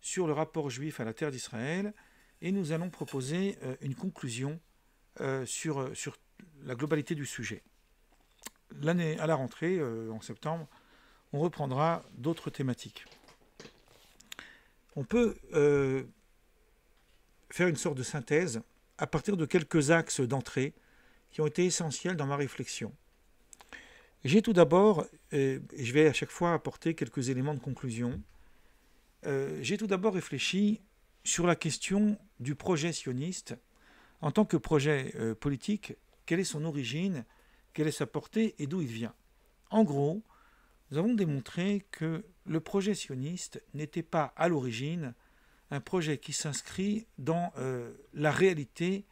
sur le rapport juif à la terre d'Israël et nous allons proposer une conclusion sur la globalité du sujet. L'année, à la rentrée, en septembre, on reprendra d'autres thématiques. On peut faire une sorte de synthèse à partir de quelques axes d'entrée qui ont été essentiels dans ma réflexion. J'ai tout d'abord, et je vais à chaque fois apporter quelques éléments de conclusion, j'ai tout d'abord réfléchi sur la question du projet sioniste en tant que projet politique. Quelle est son origine, quelle est sa portée et d'où il vient. En gros, nous avons démontré que le projet sioniste n'était pas à l'origine un projet qui s'inscrit dans la réalité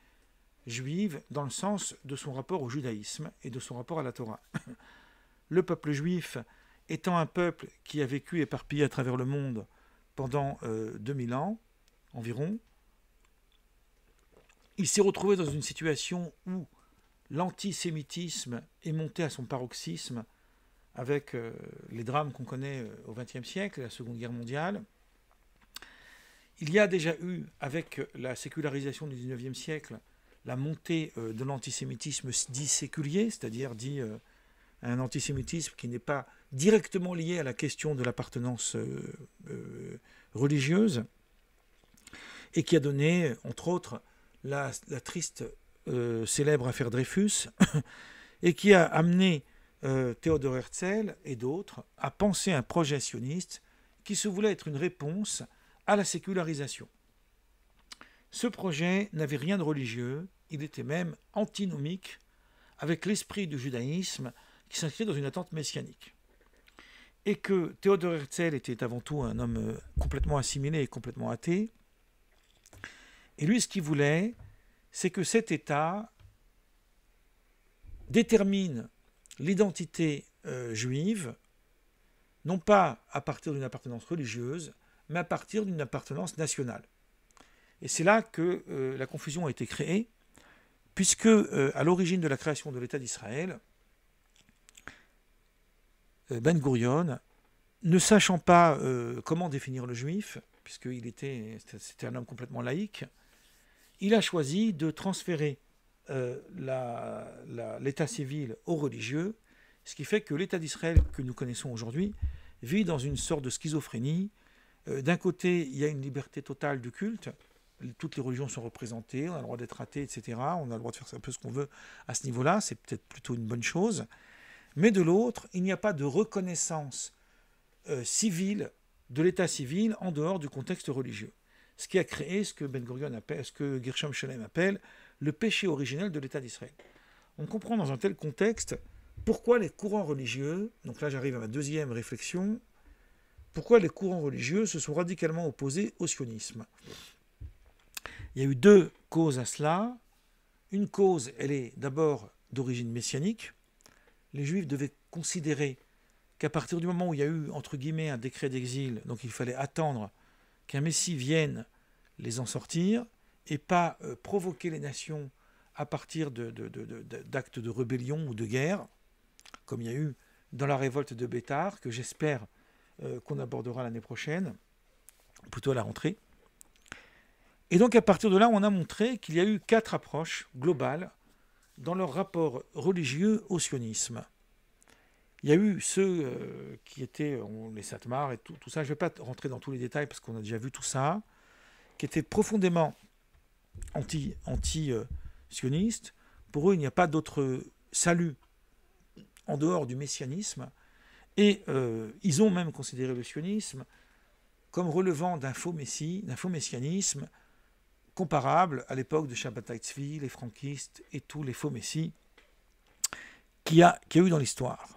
juive dans le sens de son rapport au judaïsme et de son rapport à la Torah. Le peuple juif étant un peuple qui a vécu éparpillé à travers le monde pendant 2000 ans environ, il s'est retrouvé dans une situation où l'antisémitisme est monté à son paroxysme avec les drames qu'on connaît au XXe siècle, la Seconde Guerre mondiale. Il y a déjà eu, avec la sécularisation du XIXe siècle, la montée de l'antisémitisme dit séculier, c'est-à-dire dit un antisémitisme qui n'est pas directement lié à la question de l'appartenance religieuse, et qui a donné, entre autres, la triste célèbre affaire Dreyfus, et qui a amené Théodore Herzl et d'autres à penser un projet sioniste qui se voulait être une réponse à la sécularisation. Ce projet n'avait rien de religieux, il était même antinomique avec l'esprit du judaïsme qui s'inscrit dans une attente messianique. Et que Théodore Herzl était avant tout un homme complètement assimilé et complètement athée. Et lui, ce qu'il voulait, c'est que cet État détermine l'identité juive, non pas à partir d'une appartenance religieuse, mais à partir d'une appartenance nationale. Et c'est là que la confusion a été créée, puisque à l'origine de la création de l'État d'Israël, Ben Gurion, ne sachant pas comment définir le juif, puisqu'il c'était un homme complètement laïque, il a choisi de transférer l'état civil aux religieux, ce qui fait que l'État d'Israël que nous connaissons aujourd'hui vit dans une sorte de schizophrénie. D'un côté, il y a une liberté totale du culte, toutes les religions sont représentées, on a le droit d'être athée, etc. On a le droit de faire un peu ce qu'on veut à ce niveau-là, c'est peut-être plutôt une bonne chose. Mais de l'autre, il n'y a pas de reconnaissance civile de l'état civil en dehors du contexte religieux. Ce qui a créé ce que Ben Gurion appelle, ce que Gershom Scholem appelle le péché originel de l'État d'Israël. On comprend dans un tel contexte pourquoi les courants religieux, donc là j'arrive à ma deuxième réflexion, pourquoi les courants religieux se sont radicalement opposés au sionisme. Il y a eu deux causes à cela. Une cause, elle est d'abord d'origine messianique. Les Juifs devaient considérer qu'à partir du moment où il y a eu, entre guillemets, un décret d'exil, donc il fallait attendre qu'un Messie vienne les en sortir, et pas provoquer les nations à partir d'actes de rébellion ou de guerre, comme il y a eu dans la révolte de Béthar, que j'espère qu'on abordera l'année prochaine, plutôt à la rentrée. Et donc à partir de là, on a montré qu'il y a eu 4 approches globales dans leur rapport religieux au sionisme. Il y a eu ceux qui étaient, les Satmars et tout ça, je ne vais pas rentrer dans tous les détails parce qu'on a déjà vu tout ça, qui étaient profondément anti-sionistes. Pour eux, il n'y a pas d'autre salut en dehors du messianisme. Et ils ont même considéré le sionisme comme relevant d'un faux messie, d'un faux messianisme, comparable à l'époque de Shabbatai Tzvi, les franquistes et tous les faux messies qu'il y a eu dans l'histoire.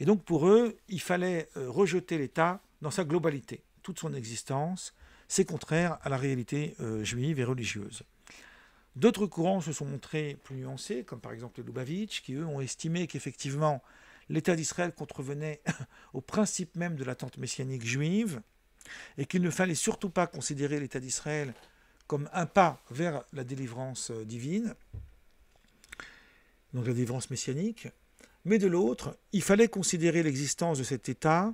Et donc pour eux, il fallait rejeter l'État dans sa globalité, toute son existence. C'est contraire à la réalité juive et religieuse. D'autres courants se sont montrés plus nuancés, comme par exemple les Lubavitch, qui eux ont estimé qu'effectivement l'État d'Israël contrevenait au principe même de l'attente messianique juive, et qu'il ne fallait surtout pas considérer l'État d'Israël comme un pas vers la délivrance divine, donc la délivrance messianique, mais de l'autre, il fallait considérer l'existence de cet État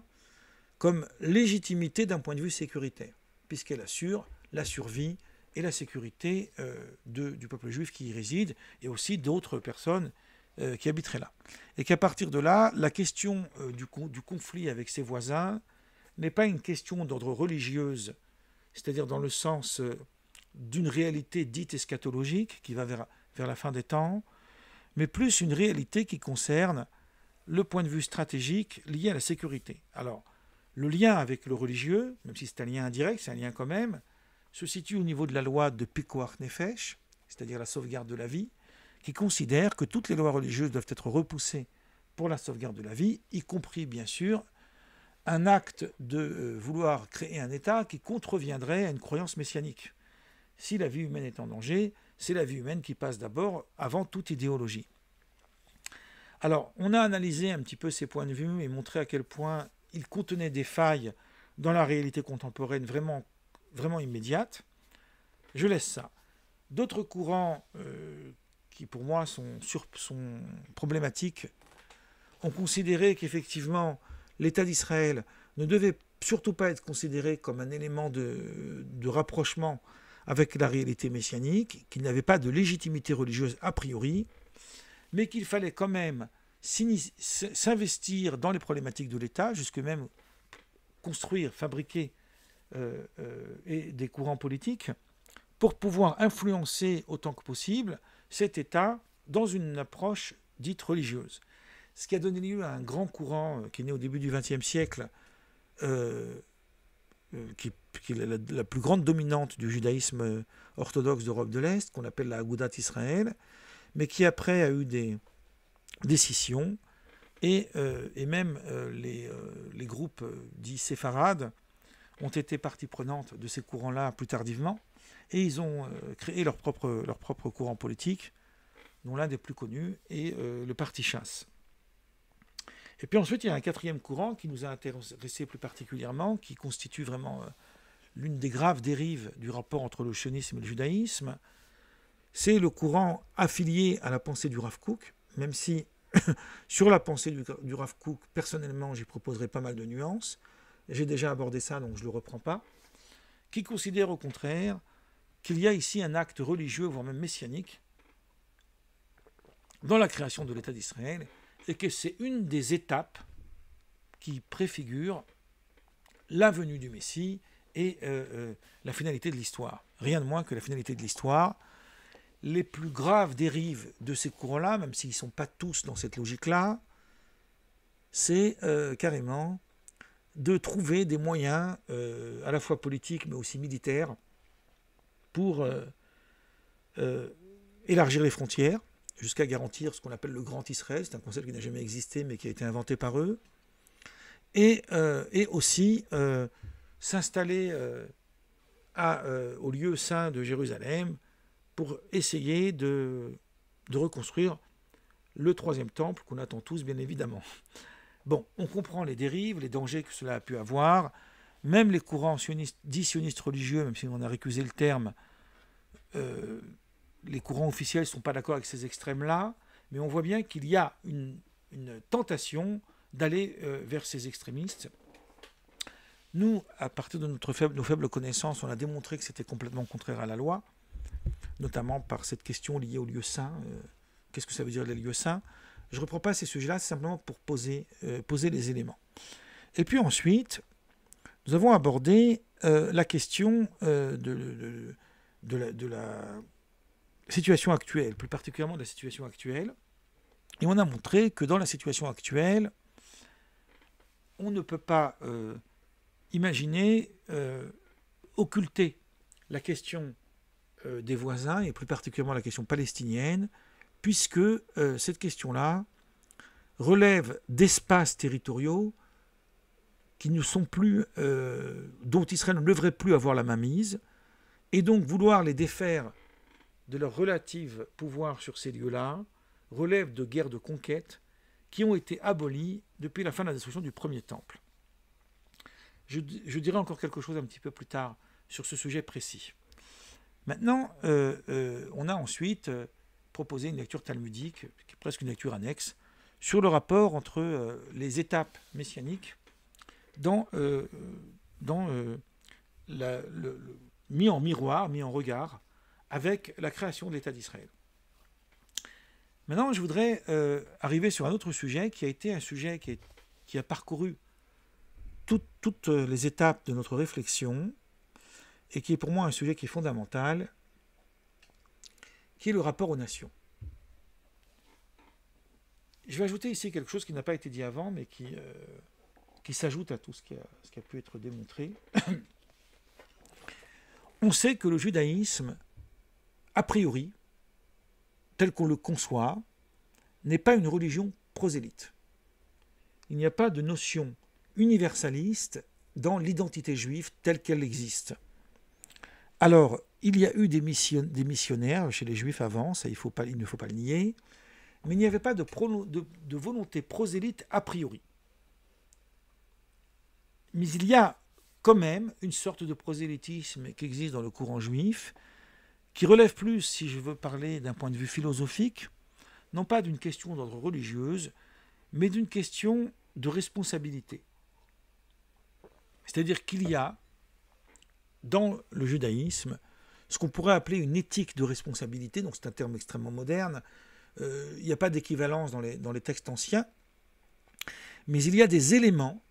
comme légitimité d'un point de vue sécuritaire. puisqu'elle assure la survie et la sécurité du peuple juif qui y réside, et aussi d'autres personnes qui habiteraient là. Et qu'à partir de là, la question du conflit avec ses voisins n'est pas une question d'ordre religieuse, c'est-à-dire dans le sens d'une réalité dite eschatologique qui va vers la fin des temps, mais plus une réalité qui concerne le point de vue stratégique lié à la sécurité. Alors, le lien avec le religieux, même si c'est un lien indirect, c'est un lien quand même, se situe au niveau de la loi de Pikuach Nefesh, c'est-à-dire la sauvegarde de la vie, qui considère que toutes les lois religieuses doivent être repoussées pour la sauvegarde de la vie, y compris bien sûr un acte de vouloir créer un État qui contreviendrait à une croyance messianique. Si la vie humaine est en danger, c'est la vie humaine qui passe d'abord avant toute idéologie. Alors, on a analysé un petit peu ces points de vue et montré à quel point ils contenaient des failles dans la réalité contemporaine vraiment, vraiment immédiate. Je laisse ça. D'autres courants qui, pour moi, sont problématiques, ont considéré qu'effectivement, l'État d'Israël ne devait surtout pas être considéré comme un élément de rapprochement avec la réalité messianique, qu'il n'avait pas de légitimité religieuse a priori, mais qu'il fallait quand même s'investir dans les problématiques de l'État, jusque même construire, fabriquer des courants politiques, pour pouvoir influencer autant que possible cet État dans une approche dite religieuse. Ce qui a donné lieu à un grand courant qui est né au début du XXe siècle, qui est la plus grande dominante du judaïsme orthodoxe d'Europe de l'Est, qu'on appelle la Agudat Israël, mais qui après a eu des scissions, et même les groupes dits séfarades ont été partie prenante de ces courants-là plus tardivement, et ils ont créé leur propre courant politique, dont l'un des plus connus est le Parti Chasse. Et puis ensuite, il y a un quatrième courant qui nous a intéressé plus particulièrement, qui constitue vraiment l'une des graves dérives du rapport entre le sionisme et le judaïsme. C'est le courant affilié à la pensée du Rav Kook, même si sur la pensée du Rav Kook, personnellement, j'y proposerai pas mal de nuances. J'ai déjà abordé ça, donc je ne le reprends pas. Qui considère au contraire qu'il y a ici un acte religieux, voire même messianique, dans la création de l'État d'Israël, et que c'est une des étapes qui préfigure la venue du Messie et la finalité de l'histoire. Rien de moins que la finalité de l'histoire. Les plus graves dérives de ces courants-là, même s'ils ne sont pas tous dans cette logique-là, c'est carrément de trouver des moyens, à la fois politiques mais aussi militaires, pour élargir les frontières, jusqu'à garantir ce qu'on appelle le Grand Israël. C'est un concept qui n'a jamais existé, mais qui a été inventé par eux. Et aussi s'installer au lieu saint de Jérusalem pour essayer de reconstruire le troisième temple qu'on attend tous, bien évidemment. Bon, on comprend les dérives, les dangers que cela a pu avoir. Même les courants dits sionistes religieux, même si on a récusé le terme, les courants officiels ne sont pas d'accord avec ces extrêmes-là, mais on voit bien qu'il y a une tentation d'aller vers ces extrémistes. Nous, à partir de nos faibles connaissances, on a démontré que c'était complètement contraire à la loi, notamment par cette question liée aux lieux saints. Qu'est-ce que ça veut dire les lieux saints? Je ne reprends pas ces sujets-là, c'est simplement pour poser les éléments. Et puis ensuite, nous avons abordé la question de la situation actuelle, plus particulièrement de la situation actuelle. Et on a montré que dans la situation actuelle, on ne peut pas imaginer occulter la question des voisins, et plus particulièrement la question palestinienne, puisque cette question-là relève d'espaces territoriaux qui ne sont plus, dont Israël ne devrait plus avoir la mainmise, et donc vouloir les défaire de leur relatif pouvoir sur ces lieux-là relève de guerres de conquête qui ont été abolies depuis la fin de la destruction du premier temple. Je dirai encore quelque chose un petit peu plus tard sur ce sujet précis. Maintenant, on a ensuite proposé une lecture talmudique, qui est presque une lecture annexe, sur le rapport entre les étapes messianiques dans mis en miroir, mis en regard avec la création de l'État d'Israël. Maintenant, je voudrais arriver sur un autre sujet qui a été un sujet qui a parcouru toutes les étapes de notre réflexion et qui est pour moi un sujet qui est fondamental, qui est le rapport aux nations. Je vais ajouter ici quelque chose qui n'a pas été dit avant, mais qui s'ajoute à tout ce qui a pu être démontré. On sait que le judaïsme, a priori, tel qu'on le conçoit, n'est pas une religion prosélyte. Il n'y a pas de notion universaliste dans l'identité juive telle qu'elle existe. Alors, il y a eu des missionnaires chez les juifs avant, ça il ne faut pas le nier, mais il n'y avait pas de volonté prosélyte a priori. Mais il y a quand même une sorte de prosélytisme qui existe dans le courant juif, qui relève plus, si je veux parler d'un point de vue philosophique, non pas d'une question d'ordre religieuse, mais d'une question de responsabilité. C'est-à-dire qu'il y a, dans le judaïsme, ce qu'on pourrait appeler une éthique de responsabilité, donc c'est un terme extrêmement moderne, il n'y a pas d'équivalence dans les textes anciens, mais il y a des éléments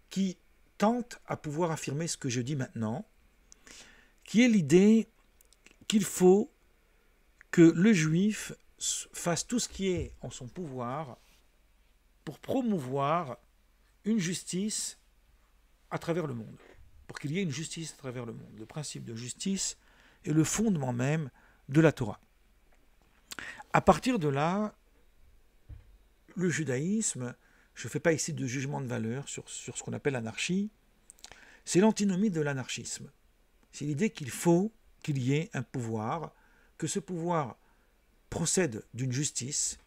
qui tentent à pouvoir affirmer ce que je dis maintenant, qui est l'idée qu'il faut que le juif fasse tout ce qui est en son pouvoir pour promouvoir une justice à travers le monde, pour qu'il y ait une justice à travers le monde. Le principe de justice est le fondement même de la Torah. À partir de là, le judaïsme, je ne fais pas ici de jugement de valeur sur ce qu'on appelle l'anarchie, c'est l'antinomie de l'anarchisme. C'est l'idée qu'il faut qu'il y ait un pouvoir, que ce pouvoir procède d'une justice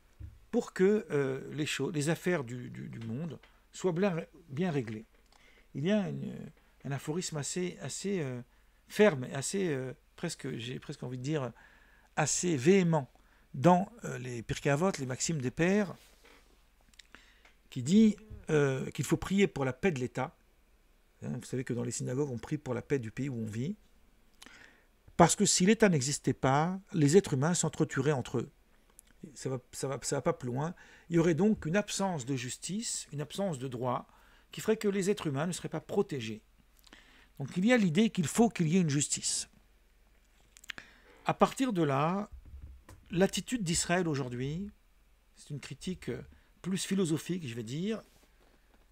pour que les affaires du monde soient bien réglées. Il y a un aphorisme assez ferme, j'ai presque envie de dire, assez véhément dans les Pirkei Avot, les maximes des pères, qui dit qu'il faut prier pour la paix de l'État. Vous savez que dans les synagogues, on prie pour la paix du pays où on vit. Parce que si l'État n'existait pas, les êtres humains s'entretueraient entre eux. Ça va pas plus loin. Il y aurait donc une absence de justice, une absence de droit, qui ferait que les êtres humains ne seraient pas protégés. Donc il y a l'idée qu'il faut qu'il y ait une justice. À partir de là, l'attitude d'Israël aujourd'hui, c'est une critique plus philosophique, je vais dire,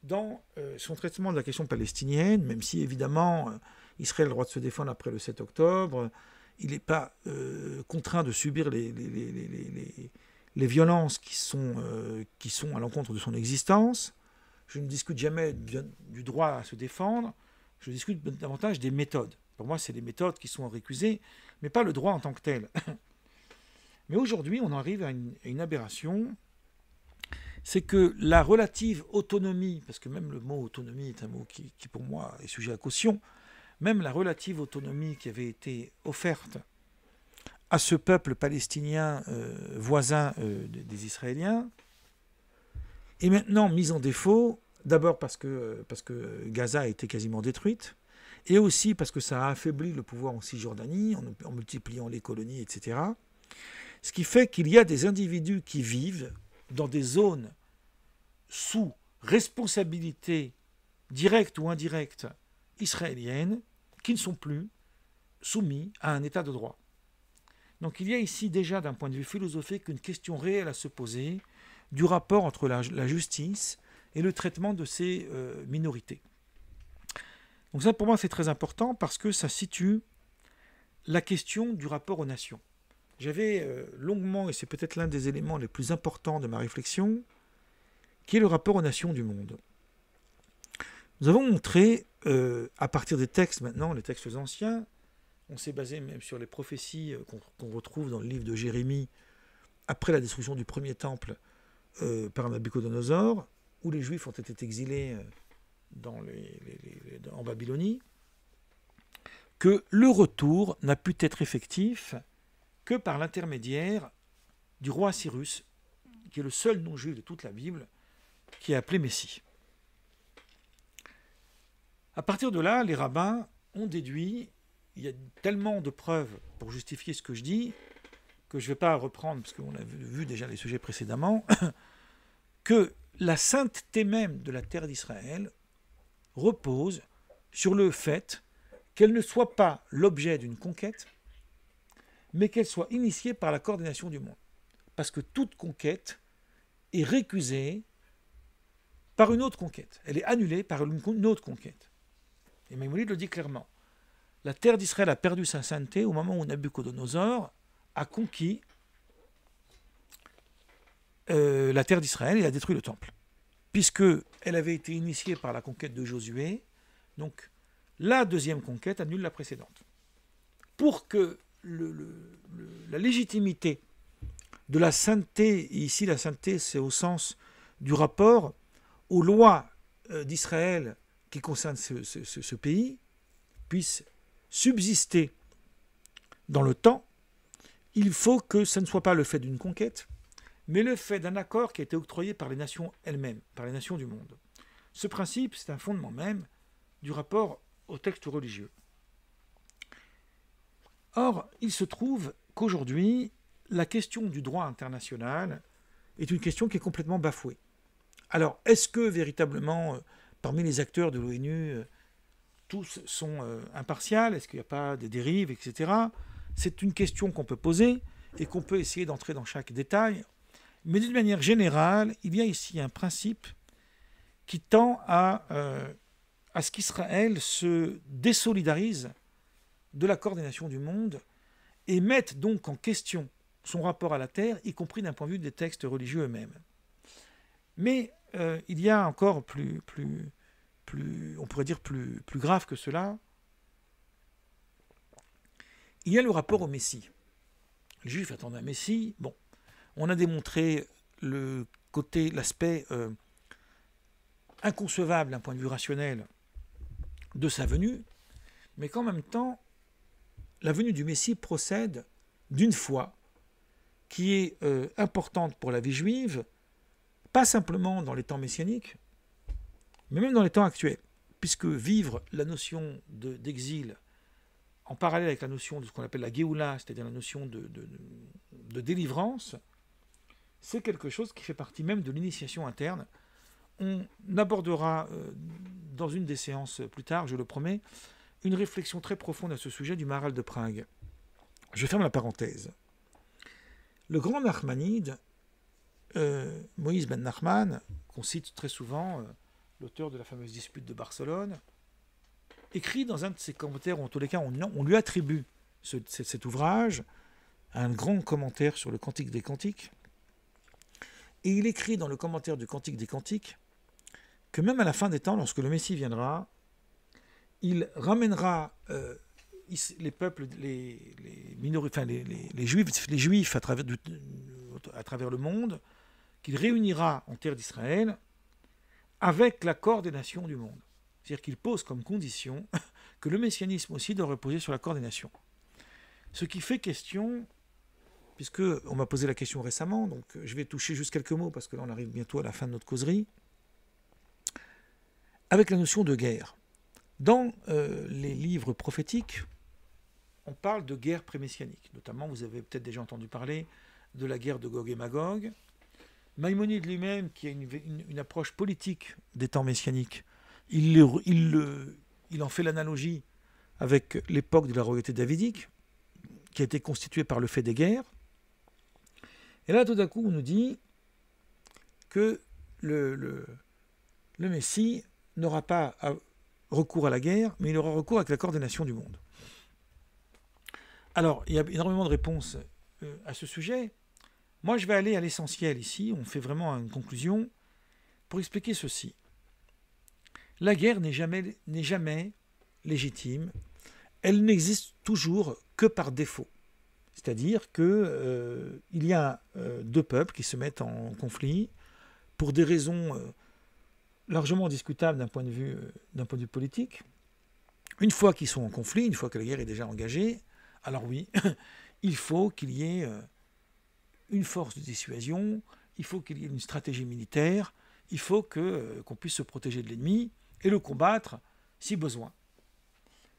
dans son traitement de la question palestinienne, même si évidemment Israël a le droit de se défendre après le 7 octobre, il n'est pas contraint de subir les violences qui sont à l'encontre de son existence. Je ne discute jamais du droit à se défendre, je discute davantage des méthodes. Pour moi, c'est les méthodes qui sont récusées, mais pas le droit en tant que tel. Mais aujourd'hui, on arrive à une aberration, c'est que la relative autonomie, parce que même le mot autonomie est un mot qui pour moi est sujet à caution, même la relative autonomie qui avait été offerte à ce peuple palestinien voisin des Israéliens est maintenant mise en défaut, d'abord parce que Gaza a été quasiment détruite, et aussi parce que ça a affaibli le pouvoir en Cisjordanie, en multipliant les colonies, etc. Ce qui fait qu'il y a des individus qui vivent dans des zones sous responsabilité directe ou indirecte israélienne qui ne sont plus soumis à un état de droit. Donc il y a ici déjà d'un point de vue philosophique une question réelle à se poser du rapport entre la justice et le traitement de ces minorités. Donc ça pour moi c'est très important parce que ça situe la question du rapport aux nations. J'avais longuement, et c'est peut-être l'un des éléments les plus importants de ma réflexion, qui est le rapport aux nations du monde. Nous avons montré, à partir des textes maintenant, les textes anciens, on s'est basé même sur les prophéties qu'on retrouve dans le livre de Jérémie, après la destruction du premier temple par Nabuchodonosor, où les Juifs ont été exilés en Babylonie, que le retour n'a pu être effectif que par l'intermédiaire du roi Cyrus, qui est le seul non-juif de toute la Bible, qui est appelé Messie. À partir de là, les rabbins on déduit, il y a tellement de preuves pour justifier ce que je dis, que je ne vais pas reprendre, parce qu'on a vu déjà les sujets précédemment, que la sainteté même de la terre d'Israël repose sur le fait qu'elle ne soit pas l'objet d'une conquête, mais qu'elle soit initiée par la coordination du monde. Parce que toute conquête est récusée par une autre conquête. Elle est annulée par une autre conquête. Et Maïmonide le dit clairement. La terre d'Israël a perdu sa sainteté au moment où Nabuchodonosor a conquis la terre d'Israël et a détruit le temple. Puisqu'elle avait été initiée par la conquête de Josué, donc la deuxième conquête annule la précédente. Pour que la légitimité de la sainteté, et ici la sainteté c'est au sens du rapport aux lois d'Israël qui concernent ce pays, puisse subsister dans le temps, il faut que ce ne soit pas le fait d'une conquête, mais le fait d'un accord qui a été octroyé par les nations elles-mêmes, par les nations du monde. Ce principe, c'est un fondement même du rapport au texte religieux. Or, il se trouve qu'aujourd'hui, la question du droit international est une question qui est complètement bafouée. Alors, est-ce que véritablement, parmi les acteurs de l'ONU, tous sont impartials? Est-ce qu'il n'y a pas des dérives, etc. C'est une question qu'on peut poser et qu'on peut essayer d'entrer dans chaque détail. Mais d'une manière générale, il y a ici un principe qui tend à ce qu'Israël se désolidarise de la coordination du monde et mette donc en question son rapport à la terre, y compris d'un point de vue des textes religieux eux-mêmes. Mais il y a encore on pourrait dire plus grave que cela. Il y a le rapport au Messie. Les Juifs attendent un Messie. Bon, on a démontré l'aspect inconcevable d'un point de vue rationnel de sa venue, mais qu'en même temps, la venue du Messie procède d'une foi qui est importante pour la vie juive, pas simplement dans les temps messianiques, mais même dans les temps actuels, puisque vivre la notion d'exil en parallèle avec la notion de ce qu'on appelle la Géoula, c'est-à-dire la notion de délivrance, c'est quelque chose qui fait partie même de l'initiation interne. On abordera dans une des séances plus tard, je le promets, une réflexion très profonde à ce sujet du Maharal de Prague. Je ferme la parenthèse. Le grand Nachmanide, Moïse ben Nachman, qu'on cite très souvent, l'auteur de la fameuse dispute de Barcelone, écrit dans un de ses commentaires, ou en tous les cas on lui attribue cet ouvrage, un grand commentaire sur le Cantique des Cantiques, et il écrit dans le commentaire du Cantique des Cantiques que même à la fin des temps, lorsque le Messie viendra, il ramènera les peuples, les Juifs à travers le monde, qu'il réunira en terre d'Israël avec l'accord des nations du monde. C'est-à-dire qu'il pose comme condition que le messianisme aussi doit reposer sur la coordination. Ce qui fait question, puisque on m'a posé la question récemment, donc je vais toucher juste quelques mots parce que là on arrive bientôt à la fin de notre causerie, avec la notion de guerre. Dans les livres prophétiques, on parle de guerre pré-messianique. Notamment, vous avez peut-être déjà entendu parler de la guerre de Gog et Magog. Maïmonide lui-même, qui a une approche politique des temps messianiques, il en fait l'analogie avec l'époque de la royauté davidique, qui a été constituée par le fait des guerres. Et là, tout d'un coup, on nous dit que le Messie n'aura pas recours à la guerre, mais il aura recours avec la coordination du monde. Alors, il y a énormément de réponses à ce sujet. Moi, je vais aller à l'essentiel ici, on fait vraiment une conclusion, pour expliquer ceci. La guerre n'est jamais légitime, elle n'existe toujours que par défaut. C'est-à-dire qu'il y a deux peuples qui se mettent en conflit pour des raisons largement discutables d'un point de vue politique. Une fois qu'ils sont en conflit, une fois que la guerre est déjà engagée, alors oui, il faut qu'il y ait une force de dissuasion, il faut qu'il y ait une stratégie militaire, il faut qu'on puisse se protéger de l'ennemi et le combattre si besoin.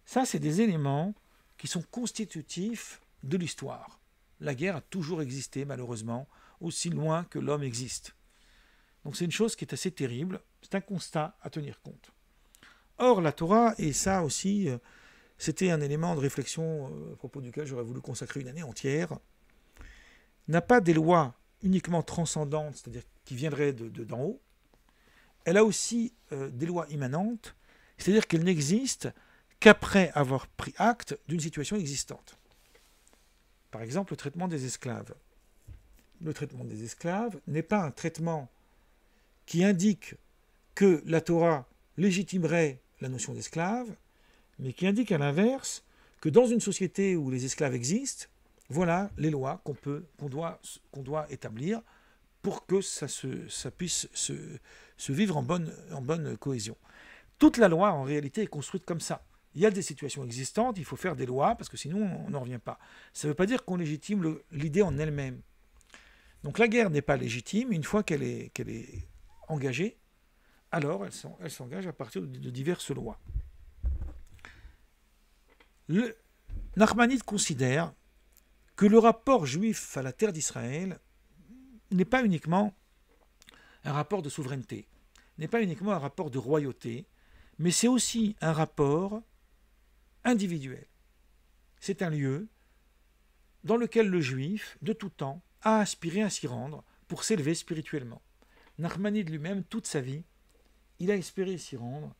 Ça, c'est des éléments qui sont constitutifs de l'histoire. La guerre a toujours existé, malheureusement, aussi loin que l'homme existe. Donc c'est une chose qui est assez terrible, c'est un constat à tenir compte. Or, la Torah, et ça aussi, c'était un élément de réflexion à propos duquel j'aurais voulu consacrer une année entière, n'a pas des lois uniquement transcendantes, c'est-à-dire qui viendraient d'en haut. Elle a aussi des lois immanentes, c'est-à-dire qu'elles n'existent qu'après avoir pris acte d'une situation existante. Par exemple, le traitement des esclaves. Le traitement des esclaves n'est pas un traitement qui indique que la Torah légitimerait la notion d'esclave, mais qui indique à l'inverse que dans une société où les esclaves existent, voilà les lois qu'on doit établir pour que ça puisse se vivre en bonne cohésion. Toute la loi, en réalité, est construite comme ça. Il y a des situations existantes, il faut faire des lois, parce que sinon, on n'en revient pas. Ça ne veut pas dire qu'on légitime l'idée en elle-même. Donc la guerre n'est pas légitime, une fois qu'elle est engagée, alors elle s'engage à partir de diverses lois. Nachmanides considère que le rapport juif à la terre d'Israël n'est pas uniquement un rapport de souveraineté, n'est pas uniquement un rapport de royauté, mais c'est aussi un rapport individuel. C'est un lieu dans lequel le juif, de tout temps, a aspiré à s'y rendre pour s'élever spirituellement. Nachmanide lui-même, toute sa vie, il a espéré s'y rendre.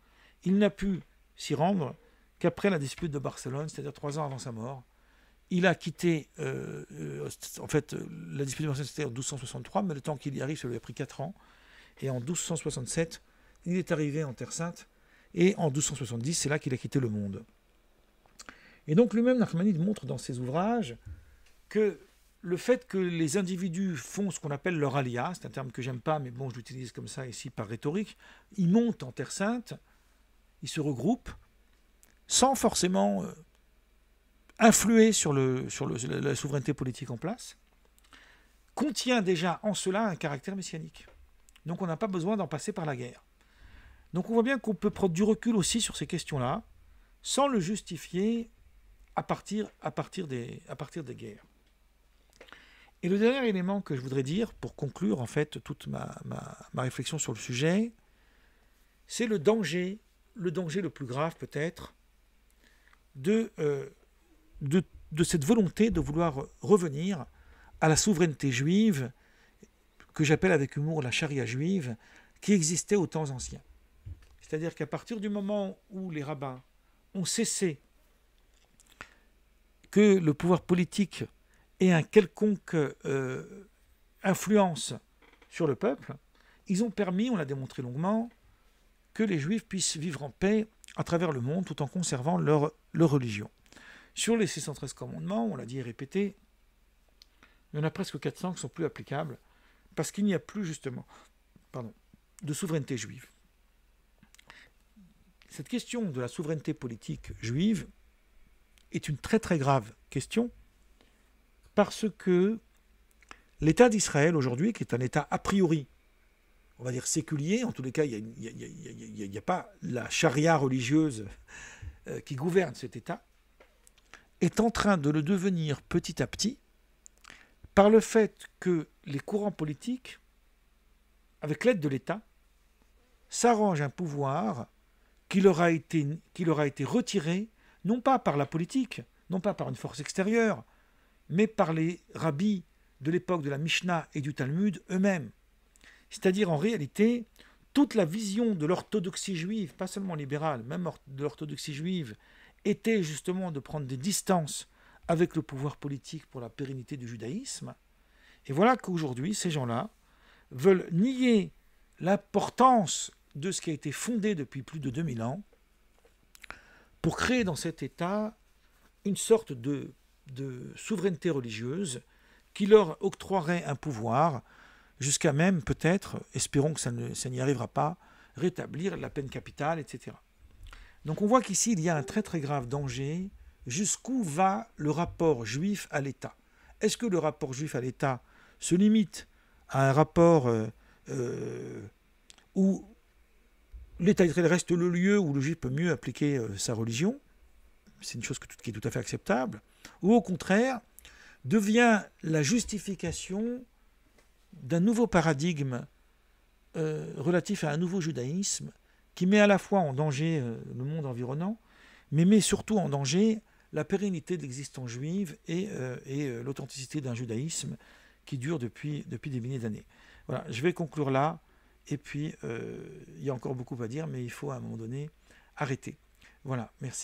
Il n'a pu s'y rendre qu'après la dispute de Barcelone, c'est-à-dire 3 ans avant sa mort. Il a quitté, en fait, la dispute de Barcelone, c'était en 1263, mais le temps qu'il y arrive, ça lui a pris 4 ans. Et en 1267, il est arrivé en Terre Sainte. Et en 1270, c'est là qu'il a quitté le monde. Et donc lui-même, Nachmanide montre dans ses ouvrages que le fait que les individus font ce qu'on appelle leur alia, c'est un terme que j'aime pas, mais bon, je l'utilise comme ça ici par rhétorique, ils montent en Terre Sainte, ils se regroupent, sans forcément influer sur la souveraineté politique en place, contient déjà en cela un caractère messianique. Donc on n'a pas besoin d'en passer par la guerre. Donc on voit bien qu'on peut prendre du recul aussi sur ces questions-là, sans le justifier à partir des guerres. Et le dernier élément que je voudrais dire, pour conclure en fait toute ma réflexion sur le sujet, c'est le danger le plus grave peut-être, de cette volonté de vouloir revenir à la souveraineté juive, que j'appelle avec humour la charia juive, qui existait aux temps anciens. C'est-à-dire qu'à partir du moment où les rabbins ont cessé que le pouvoir politique ait un quelconque influence sur le peuple, ils ont permis, on l'a démontré longuement, que les juifs puissent vivre en paix à travers le monde tout en conservant leur religion. Sur les 613 commandements, on l'a dit et répété, il y en a presque 400 qui ne sont plus applicables parce qu'il n'y a plus justement de souveraineté juive. Cette question de la souveraineté politique juive est une très très grave question parce que l'État d'Israël aujourd'hui, qui est un État a priori, on va dire séculier, en tous les cas il n'y a pas la charia religieuse qui gouverne cet État, est en train de le devenir petit à petit par le fait que les courants politiques, avec l'aide de l'État, s'arrangent un pouvoir qui leur a été retiré, non pas par la politique, non pas par une force extérieure, mais par les rabbis de l'époque de la Mishnah et du Talmud eux-mêmes. C'est-à-dire en réalité, toute la vision de l'orthodoxie juive, pas seulement libérale, même de l'orthodoxie juive, était justement de prendre des distances avec le pouvoir politique pour la pérennité du judaïsme. Et voilà qu'aujourd'hui, ces gens-là veulent nier l'importance de ce qui a été fondé depuis plus de 2000 ans pour créer dans cet État une sorte de souveraineté religieuse qui leur octroierait un pouvoir jusqu'à même peut-être, espérons que ça n'y arrivera pas, rétablir la peine capitale, etc. Donc on voit qu'ici il y a un très très grave danger. Jusqu'où va le rapport juif à l'État? Est-ce que le rapport juif à l'État se limite à un rapport où l'État d'Israël reste le lieu où le juif peut mieux appliquer sa religion? c'est une chose qui est tout à fait acceptable, ou au contraire, devient la justification d'un nouveau paradigme relatif à un nouveau judaïsme qui met à la fois en danger le monde environnant, mais met surtout en danger la pérennité de l'existence juive et l'authenticité d'un judaïsme qui dure depuis des milliers d'années. Voilà, je vais conclure là, et puis il y a encore beaucoup à dire, mais il faut à un moment donné arrêter. Voilà, merci.